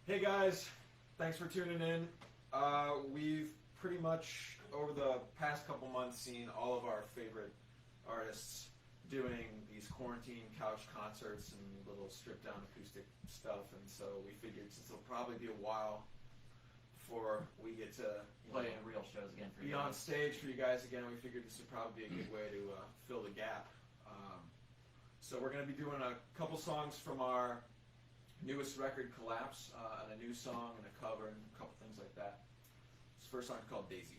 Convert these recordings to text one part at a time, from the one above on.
Hey guys, thanks for tuning in. We've pretty much, over the past couple months, seen all of our favorite artists doing these quarantine couch concerts and little stripped down acoustic stuff, and so we figured since it'll probably be a while before we get to play in real shows again for you be on guys. stage for you guys again, we figured this would probably be a good way to fill the gap. So we're going to be doing a couple songs from our newest record, Collapse, and a new song and a cover and a couple things like that. This first song is called Daisy.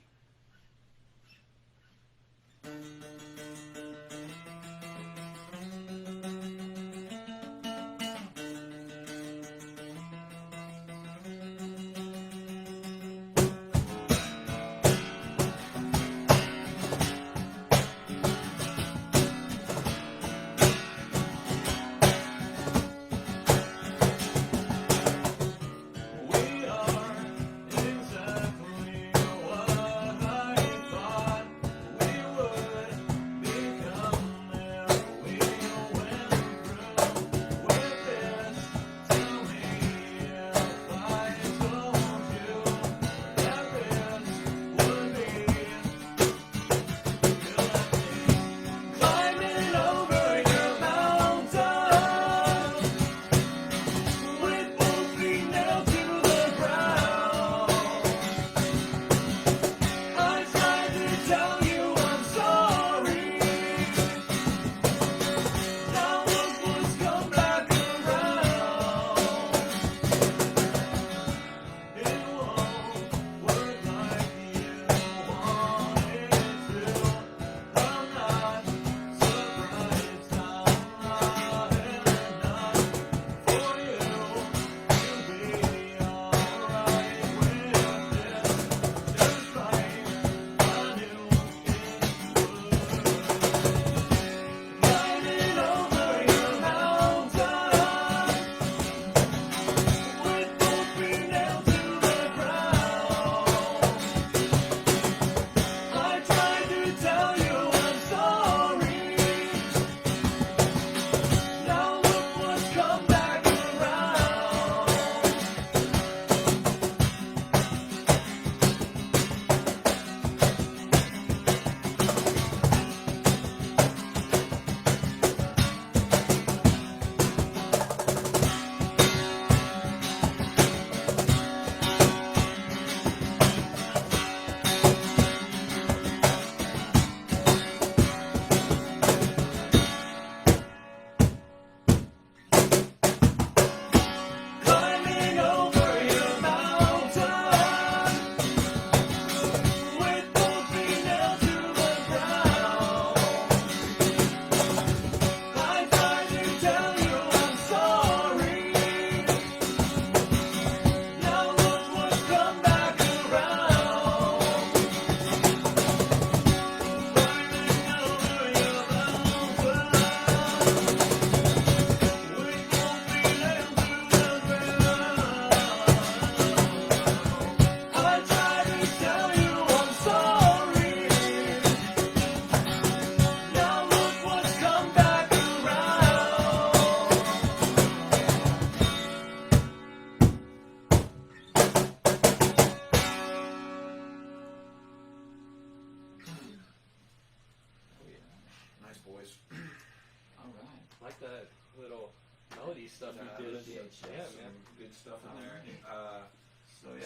Stuff you did. Yeah, man, good stuff in there.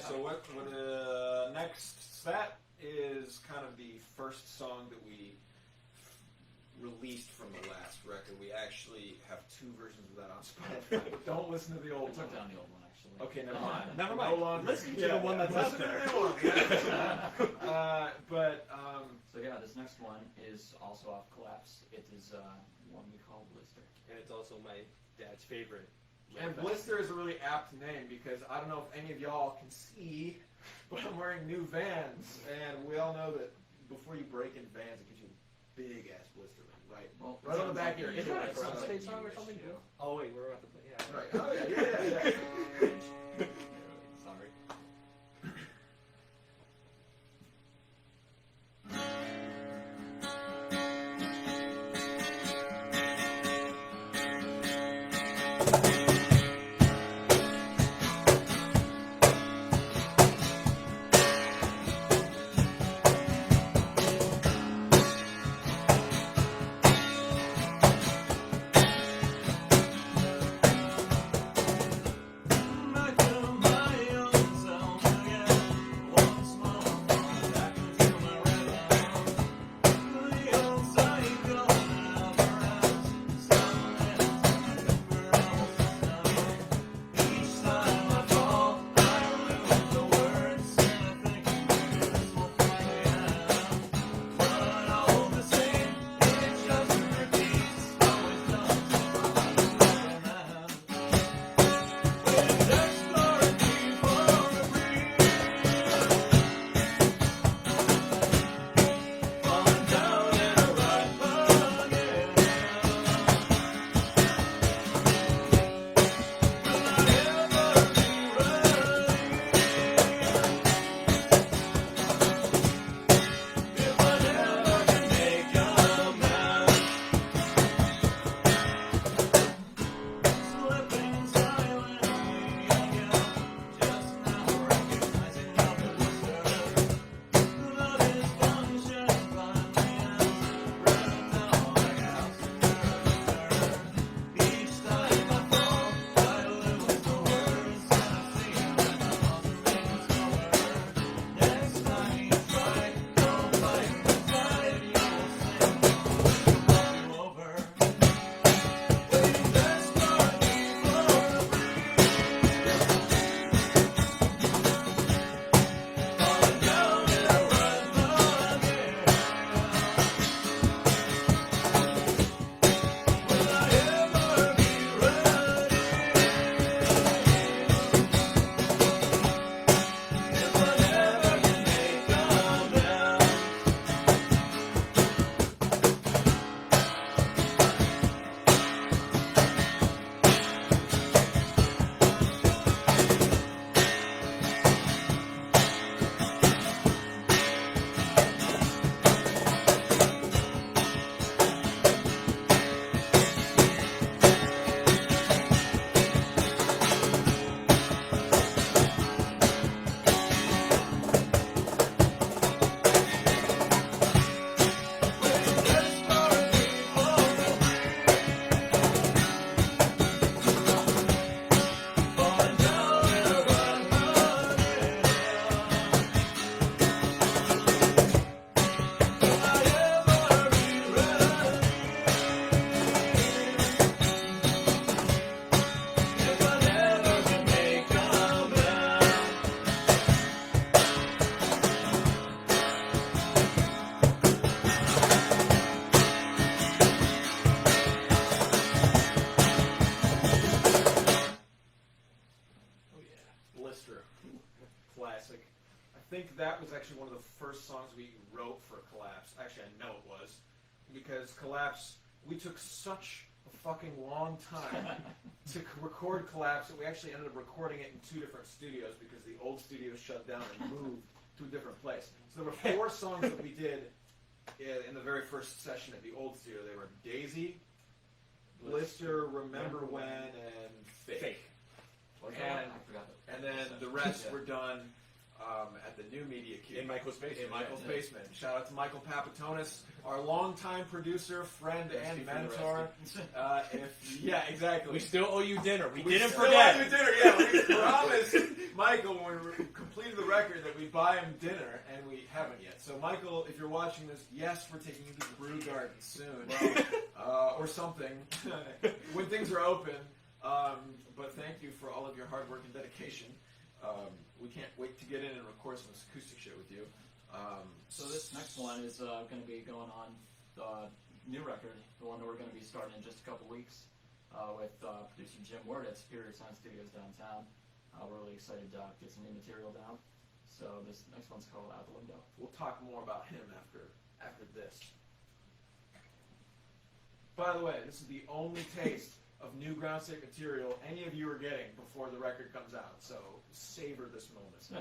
So what next? That is kind of the first song that we released from the last record. We actually have two versions of that on Spotify. Don't listen to the old I took one. down the old one actually. Okay, never mind. Never mind. No longer. Listen to the one that's listen out there. to the new one. Yeah. So yeah, this next one is also off Collapse. It is one we call Blister. And it's also my dad's favorite. And Blister is a really apt name because I don't know if any of y'all can see, but I'm wearing new Vans, and we all know that before you break in Vans, it gives you a big ass blister, right? Well, Right on the back here. Isn't that a It's Groundstate song or something? Yeah. Oh wait, we're about to play. Yeah. Right. Oh yeah. Sorry. Blister. Classic. I think that was actually one of the first songs we wrote for Collapse. Actually, I know it was. Because Collapse, we took such a fucking long time to record Collapse that we actually ended up recording it in 2 different studios because the old studio shut down and moved to a different place. So there were 4 songs that we did in the very first session at the old studio. They were Daisy, Blister, Remember When, and Fake. I forgot that. And then the rest were done at the new Media Cube. In Michael's basement. In Michael's basement. Shout out to Michael Papatonis, our longtime producer, friend, and mentor. Yeah, exactly. We still owe you dinner. We didn't still forget. owe you dinner. Yeah, we promised Michael when we completed the record that we'd buy him dinner, and we haven't yet. So, Michael, if you're watching this, yes, we're taking you to the Brew Garden soon, or something, when things are open. But thank you for all of your hard work and dedication. We can't wait to get in and record some acoustic shit with you. So this next one is going to be going on the new record, the one that we're going to be starting in just a couple weeks with producer Jim Ward at Superior Sound Studios downtown. We're really excited to get some new material down. So this next one's called Out the Window. We'll talk more about him after this. By the way, this is the only taste of new Groundstate material any of you are getting before the record comes out. So savor this moment. This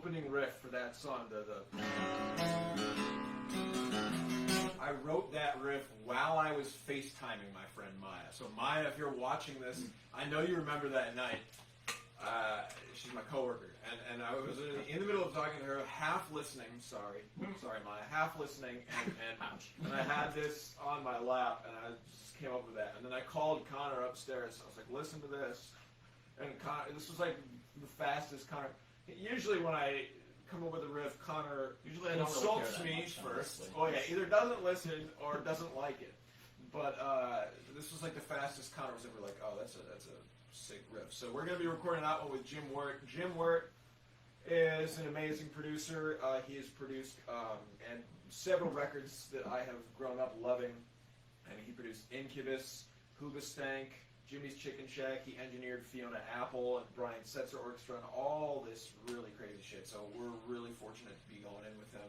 opening riff for that song, I wrote that riff while I was FaceTiming my friend Maya. So Maya, if you're watching this, I know you remember that night. She's my coworker, and I was in the middle of talking to her, half listening. Sorry, Maya, half listening, and I had this on my lap, and I just came up with that. And then I called Connor upstairs. I was like, "Listen to this," and Connor, this was like the fastest Connor. Usually when I come up with a riff, Connor Usually I don't really insults care that me much, first. honestly. Oh yeah, either doesn't listen or doesn't like it. But this was like the fastest Connor was ever like, "Oh, that's a sick riff." So we're going to be recording that one with Jim Wirt. Jim Wirt is an amazing producer. He has produced and several records that I have grown up loving. And he produced Incubus, Hoobastank, Jimmy's Chicken Shack. He engineered Fiona Apple and Brian Setzer Orchestra and all this really crazy shit. So we're really fortunate to be going in with him.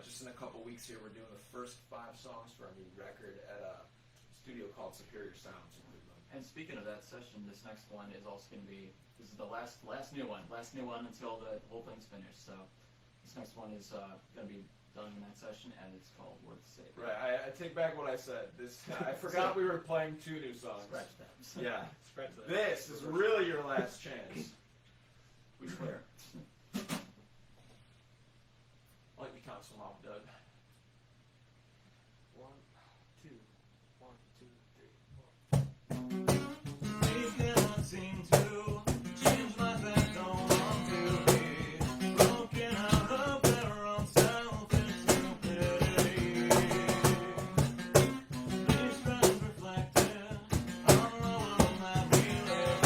Just in a couple weeks here, we're doing the first 5 songs for our new record at a studio called Superior Sounds in Cleveland. And speaking of that session, this next one is also going to be, this is the last new one until the whole thing's finished. So this next one is going to be done in that session, and it's called Worth Saving. Right, I take back what I said. I forgot we were playing 2 new songs. Scratch that. Yeah. Scratch that. This is really your last chance. We swear. I'll let you count some off, Doug. 1, 2, 1, 2, 3, 4. These cannot seem to change my fact, don't want to be broken out of their own selfish stupidity. These friends reflected on the world that we live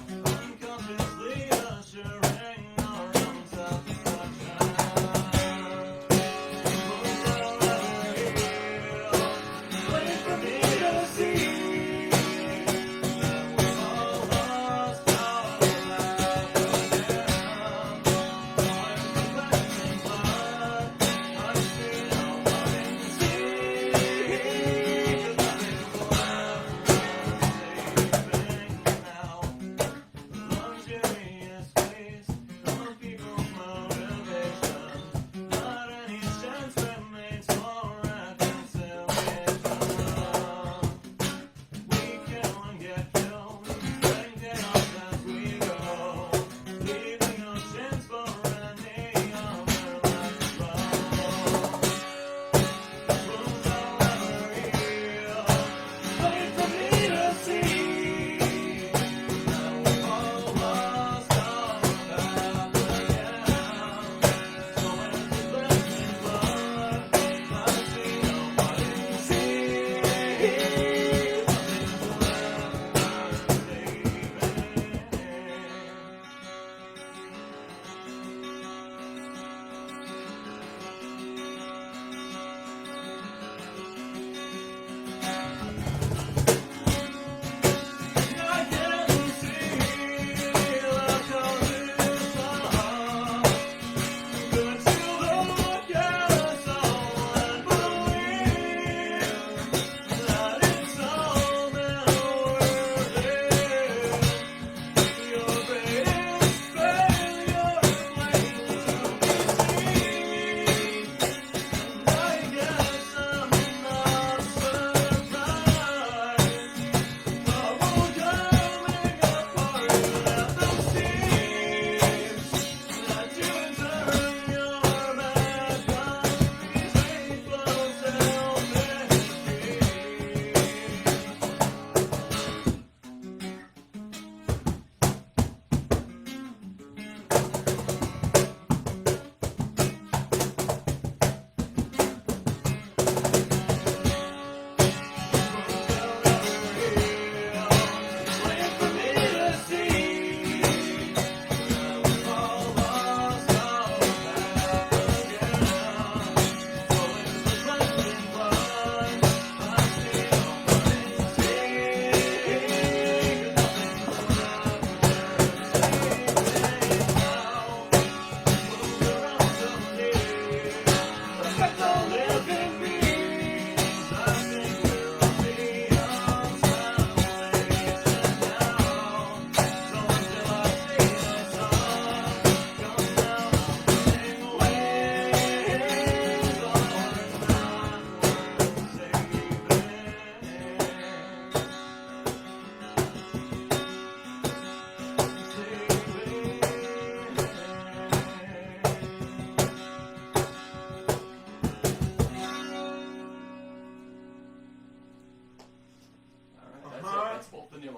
in, unconsciously assuring our own self-destruction.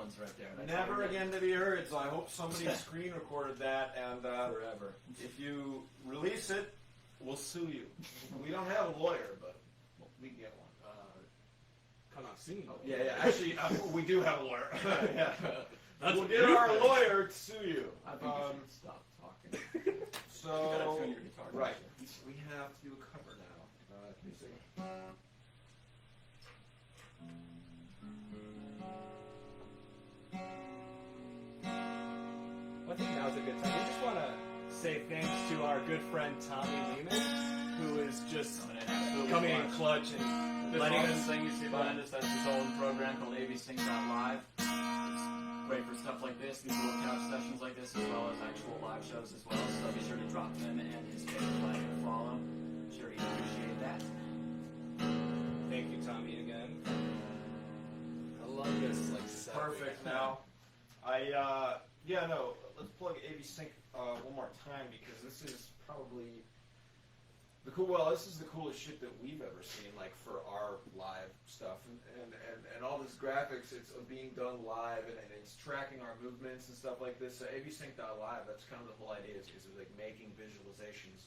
ones right there. That's Never like again to be heard. So I hope somebody screen recorded that, and forever. if you release it, we'll sue you. We don't have a lawyer, but we can get one. Come on, singing. Yeah. Actually, we do have a lawyer. Yeah. That's We'll get our lawyer to sue you. I think you should stop talking. So, You gotta tune your guitar. right. We have to do a cover now. Can you sing? I think now's a good time. We just want to say thanks to our good friend Tommy Lehman, who is just coming in clutch and This letting one us. thing you see behind us, that's his own program called avsync.live. It's great for stuff like this, these little couch sessions like this, as well as actual live shows as well. So be sure to drop him and his favorite like and follow. I'm sure he'd appreciate that. Thank you, Tommy, again. I love this. Like Perfect. Now, let's plug avsync one more time, because this is probably this is the coolest shit that we've ever seen, like for our live stuff, and all this graphics, it's being done live, and it's tracking our movements and stuff like this. So avsync.live, that's kind of the whole idea, is like making visualizations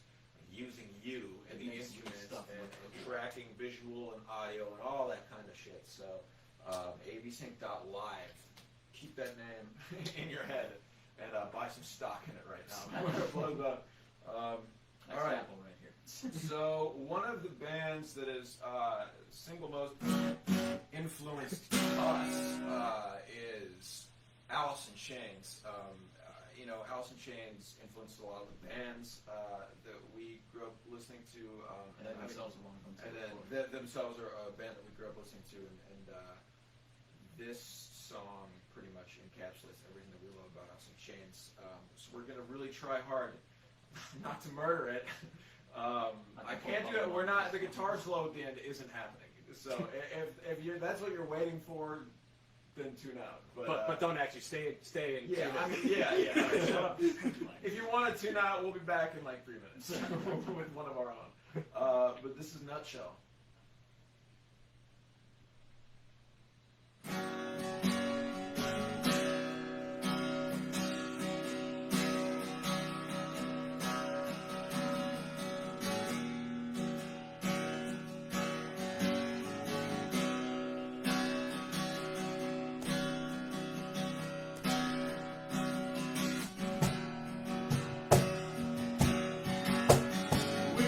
using you and the It makes instruments stuff and look tracking visual and audio and all that kind of shit. So avsync.live, keep that name in your head and buy some stock in it right now. All That's right. Apple right here. So one of the bands that is single most influenced us is Alice in Chains. Alice in Chains influenced a lot of the bands that we grew up listening to. And they themselves are one of them too. And then of course. themselves are a band that we grew up listening to, and this song pretty much encapsulates everything that we love about Alice in Chains. So we're gonna really try hard not to murder it. I can't do it. We're not. The guitar solo at the end isn't happening. So if that's what you're waiting for, then tune out. But don't actually stay and yeah, tune in. I mean, yeah. All right, shut up. If you want to tune out, we'll be back in like 3 minutes with one of our own. But this is Nutshell. We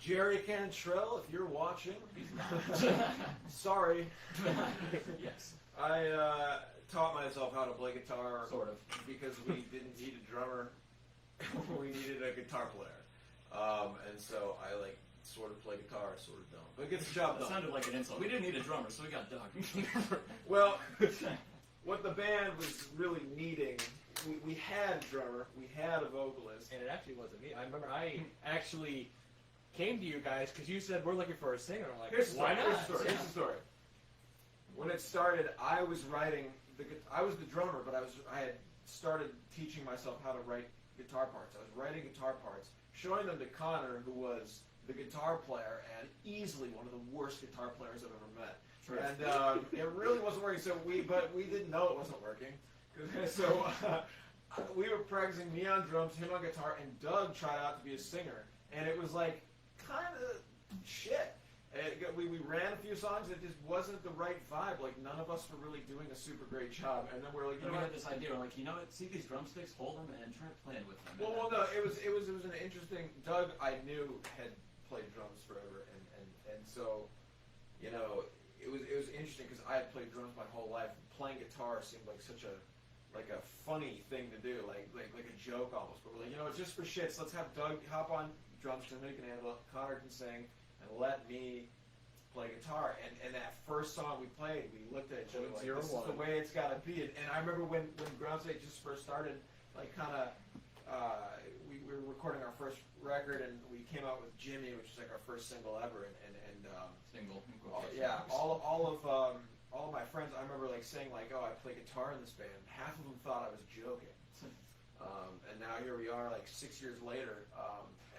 Jerry Cantrell, if you're watching, He's not. sorry. Yes. I taught myself how to play guitar Sort of. because we didn't need a drummer. We needed a guitar player. And so I like sort of play guitar, sort of don't. But it gets the job That done. sounded like an insult. We didn't need a drummer, so we got Doug. Well, what the band was really needing, we had a drummer, we had a vocalist. And it actually wasn't me. I remember I actually came to you guys because you said we're looking for a singer. I'm like, Here's the why story. not? Here's the story. When it started, I was writing I was the drummer, but I had started teaching myself how to write guitar parts. I was writing guitar parts, showing them to Connor, who was the guitar player and easily one of the worst guitar players I've ever met. True. And it really wasn't working. But we didn't know it wasn't working. So we were practicing, me on drums, him on guitar, and Doug tried out to be a singer, and it was like kind of shit. We ran a few songs. It just wasn't the right vibe. Like none of us were really doing a super great job. And then we're like, you Then know we what? had this idea. We're like, you know what? See these drumsticks? Hold them and try playing with them. Well, no. It was an interesting. Doug, I knew, had played drums forever, and so, you know, it was interesting because I had played drums my whole life. Playing guitar seemed like such a funny thing to do, like a joke almost. But we're like, you know, just for shits, let's have Doug hop on drums because he can handle it. Connor can sing, and let me play guitar. And that first song we played, we looked at each other like, this is the way it's got to be. And I remember when Groundstate just first started, like kind of, we were recording our first record, and we came out with Jimmy, which is like our first single ever. And Single. yeah, all of my friends, I remember like saying like, oh, I play guitar in this band. Half of them thought I was joking. And now here we are, like 6 years later.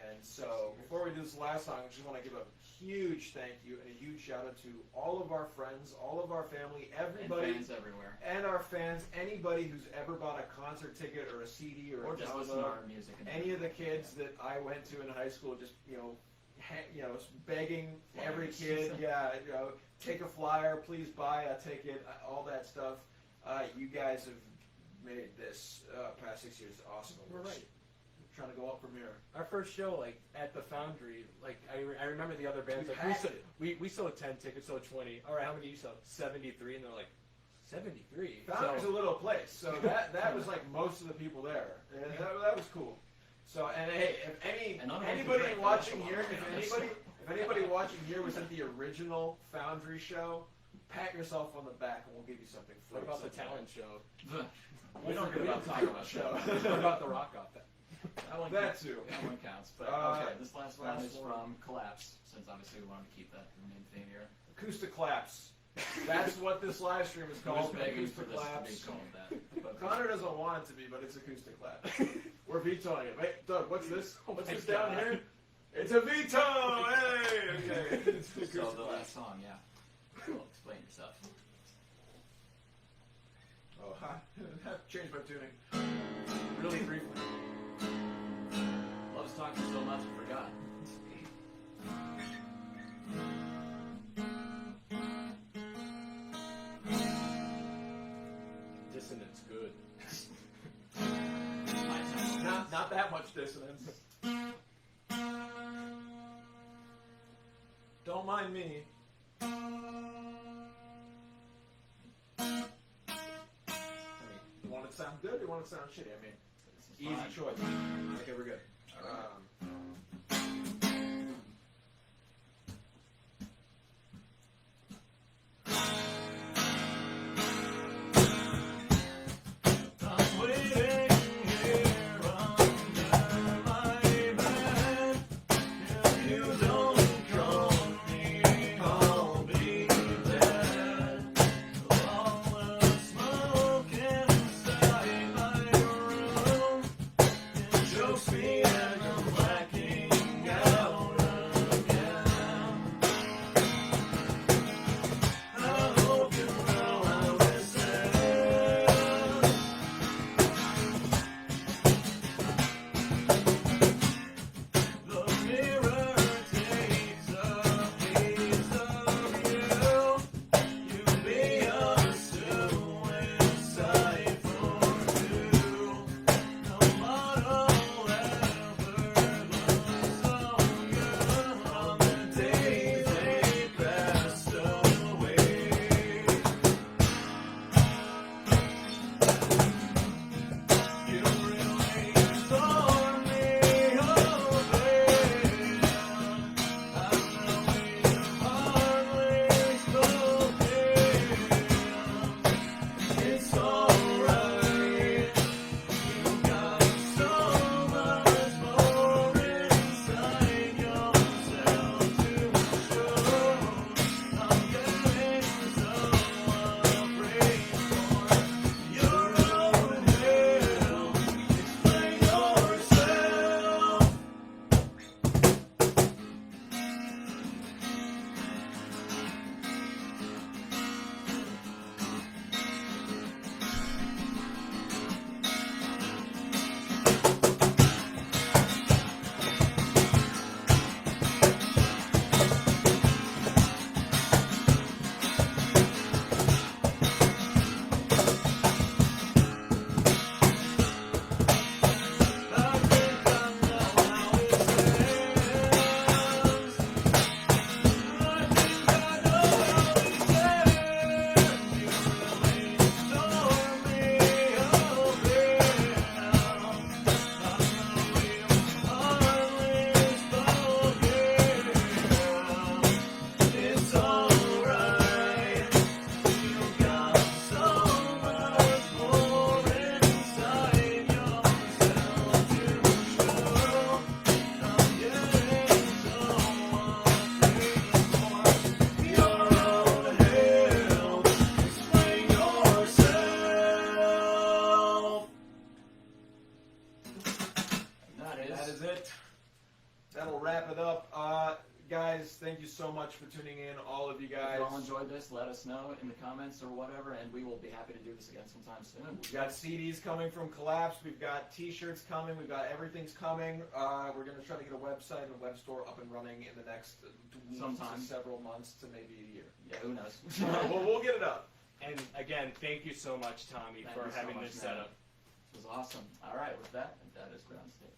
And so before we do this last song, I just want to give a huge thank you and a huge shout out to all of our friends, all of our family, everybody, And fans everywhere. and our fans, anybody who's ever bought a concert ticket or a CD or a Or just listen to our music. And any of the kids that I went to in high school, just begging every kid, take a flyer, please buy a ticket, all that stuff. You guys have made this past 6 years awesome. We're right. We're trying to go up from here. Our first show, like at the Foundry, like I remember the other bands. We Like packed it. we sold 10 tickets, sold 20. All right, how many do you sell? 73, and they're like 73. Foundry's a little place, so that was like most of the people there. And that was cool. So and hey, if anybody watching here, if anybody watching here was at the original Foundry show, pat yourself on the back and we'll give you something free. What about the talent show? We don't talk about show. What about the rock off? That too. That one counts. But okay, this last one is from Collapse, since obviously we wanted to keep that the main theme here. Acoustic Claps. That's what this live stream is I was called. begging for Acoustic this to Claps. be called that. But Connor doesn't want it to be, but it's Acoustic Claps. We're vetoing it. Wait, Doug, what's this? What's my this down God. here? It's a veto! Hey! Okay. It's so Acoustic the Claps. last song, yeah. Well, explain yourself. Oh, hi. I have to change my tuning. Really briefly. Loves talking so much I forgot. Dissonance, good. Not that much dissonance. Don't mind me. You want it to sound good or you want it to sound shitty? I mean, easy Fine. choice. Okay, we're good. All right. I'm waiting here under my bed. If you don't call me, I'll be dead. All the smoke inside my room, it chokes me and I'm lacking so much for tuning in, all of you If guys. you all enjoyed this, let us know in the comments or whatever, and we will be happy to do this again sometime soon. We've got CDs coming from Collapse. We've got T-shirts coming. We've got everything's coming. We're going to try to get a website and a web store up and running in the next weeks Sometime. to several months to maybe a year. Yeah, who knows? Well, we'll get it up. And again, thank you so much, Tommy, Thank for you so having much, this man. setup. This was awesome. All right, with that, that is Groundstate.